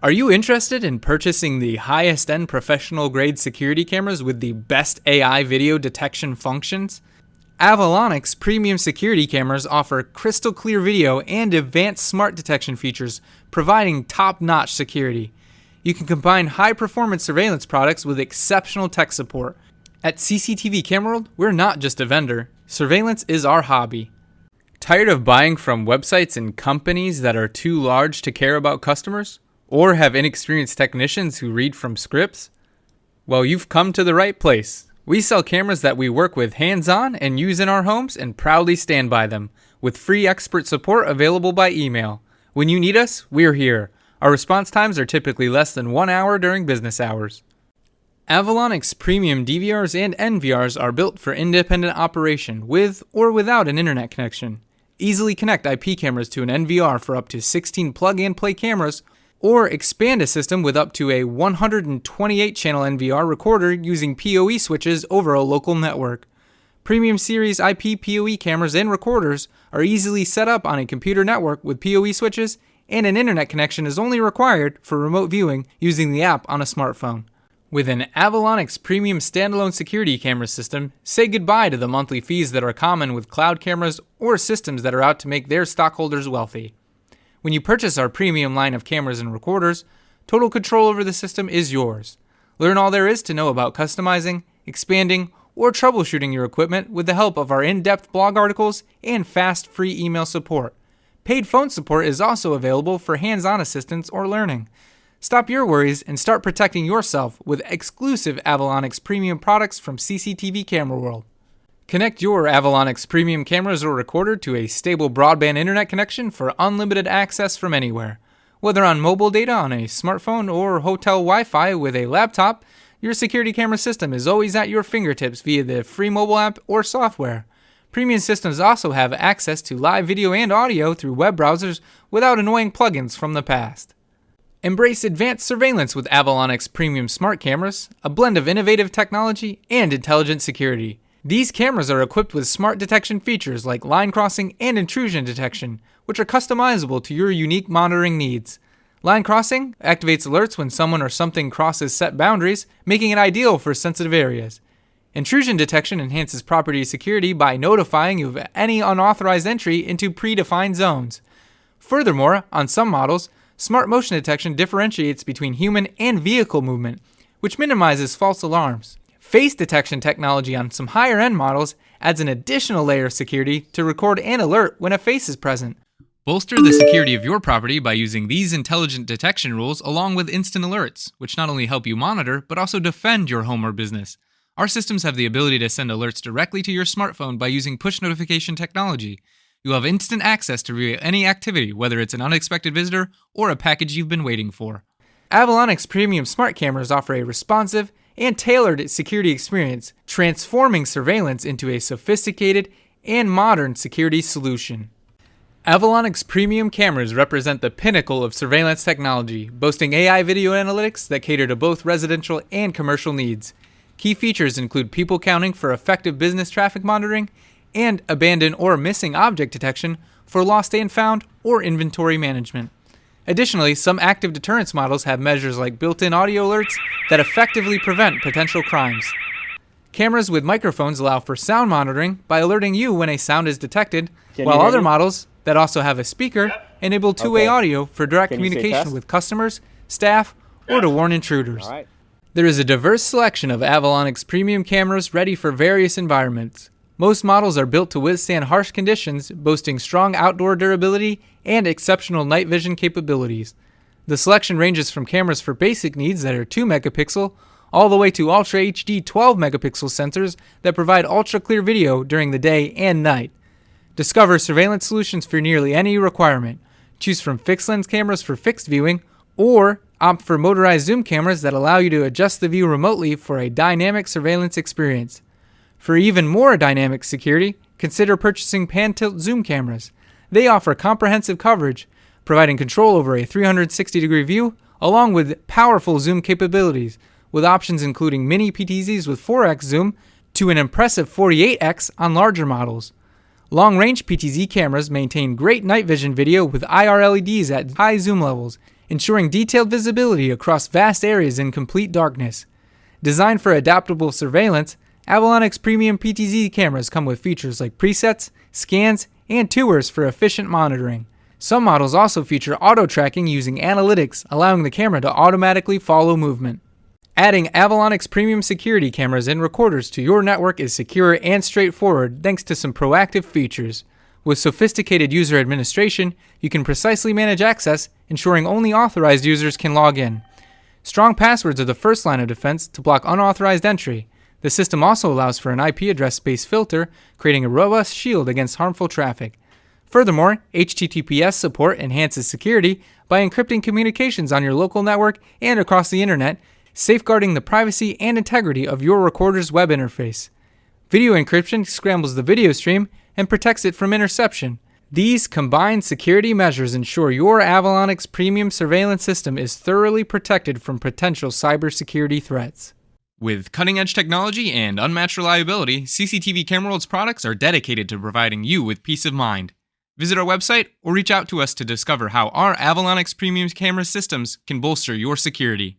Are you interested in purchasing the highest-end professional-grade security cameras with the best AI video detection functions? Avalonix Premium Security Cameras offer crystal-clear video and advanced smart detection features, providing top-notch security. You can combine high-performance surveillance products with exceptional tech support. At CCTV Camera World, we're not just a vendor. Surveillance is our hobby. Tired of buying from websites and companies that are too large to care about customers? Or have inexperienced technicians who read from scripts? Well, you've come to the right place. We sell cameras that we work with hands-on and use in our homes and proudly stand by them, with free expert support available by email. When you need us, we're here. Our response times are typically less than 1 hour during business hours. Avalonix Premium DVRs and NVRs are built for independent operation with or without an internet connection. Easily connect IP cameras to an NVR for up to 16 plug-and-play cameras, or expand a system with up to a 128-channel NVR recorder using PoE switches over a local network. Premium Series IP PoE cameras and recorders are easily set up on a computer network with PoE switches, and an internet connection is only required for remote viewing using the app on a smartphone. With an Avalonix Premium Standalone Security Camera System, say goodbye to the monthly fees that are common with cloud cameras or systems that are out to make their stockholders wealthy. When you purchase our premium line of cameras and recorders, total control over the system is yours. Learn all there is to know about customizing, expanding, or troubleshooting your equipment with the help of our in-depth blog articles and fast free email support. Paid phone support is also available for hands-on assistance or learning. Stop your worries and start protecting yourself with exclusive Avalonix Premium products from CCTV Camera World. Connect your Avalonix Premium cameras or recorder to a stable broadband internet connection for unlimited access from anywhere. Whether on mobile data on a smartphone or hotel Wi-Fi with a laptop, your security camera system is always at your fingertips via the free mobile app or software. Premium systems also have access to live video and audio through web browsers without annoying plugins from the past. Embrace advanced surveillance with Avalonix Premium Smart Cameras, a blend of innovative technology and intelligent security. These cameras are equipped with smart detection features like line crossing and intrusion detection, which are customizable to your unique monitoring needs. Line crossing activates alerts when someone or something crosses set boundaries, making it ideal for sensitive areas. Intrusion detection enhances property security by notifying you of any unauthorized entry into predefined zones. Furthermore, on some models, smart motion detection differentiates between human and vehicle movement, which minimizes false alarms. Face detection technology on some higher-end models adds an additional layer of security to record and alert when a face is present. Bolster the security of your property by using these intelligent detection rules along with instant alerts, which not only help you monitor, but also defend your home or business. Our systems have the ability to send alerts directly to your smartphone by using push notification technology. You'll have instant access to review any activity, whether it's an unexpected visitor or a package you've been waiting for. Avalonix Premium Smart Cameras offer a responsive and tailored security experience, transforming surveillance into a sophisticated and modern security solution. Avalonix Premium cameras represent the pinnacle of surveillance technology, boasting AI video analytics that cater to both residential and commercial needs. Key features include people counting for effective business traffic monitoring and abandoned or missing object detection for lost and found or inventory management. Additionally, some active deterrence models have measures like built-in audio alerts that effectively prevent potential crimes. Cameras with microphones allow for sound monitoring by alerting you when a sound is detected, while other models that also have a speaker enable two-way audio for direct communication with customers, staff, or to warn intruders. There is a diverse selection of Avalonix Premium cameras ready for various environments. Most models are built to withstand harsh conditions, boasting strong outdoor durability and exceptional night vision capabilities. The selection ranges from cameras for basic needs that are 2 megapixel, all the way to Ultra HD 12 megapixel sensors that provide ultra clear video during the day and night. Discover surveillance solutions for nearly any requirement. Choose from fixed lens cameras for fixed viewing, or opt for motorized zoom cameras that allow you to adjust the view remotely for a dynamic surveillance experience. For even more dynamic security, consider purchasing pan-tilt zoom cameras. They offer comprehensive coverage, providing control over a 360-degree view, along with powerful zoom capabilities, with options including mini PTZs with 4x zoom to an impressive 48x on larger models. Long-range PTZ cameras maintain great night vision video with IR LEDs at high zoom levels, ensuring detailed visibility across vast areas in complete darkness. Designed for adaptable surveillance, Avalonix Premium PTZ cameras come with features like presets, scans, and tours for efficient monitoring. Some models also feature auto tracking using analytics, allowing the camera to automatically follow movement. Adding Avalonix Premium Security Cameras and recorders to your network is secure and straightforward thanks to some proactive features. With sophisticated user administration, you can precisely manage access, ensuring only authorized users can log in. Strong passwords are the first line of defense to block unauthorized entry. The system also allows for an IP address space filter, creating a robust shield against harmful traffic. Furthermore, HTTPS support enhances security by encrypting communications on your local network and across the internet, safeguarding the privacy and integrity of your recorder's web interface. Video encryption scrambles the video stream and protects it from interception. These combined security measures ensure your Avalonix Premium surveillance system is thoroughly protected from potential cybersecurity threats. With cutting-edge technology and unmatched reliability, CCTV Camera World's products are dedicated to providing you with peace of mind. Visit our website or reach out to us to discover how our Avalonix Premium camera systems can bolster your security.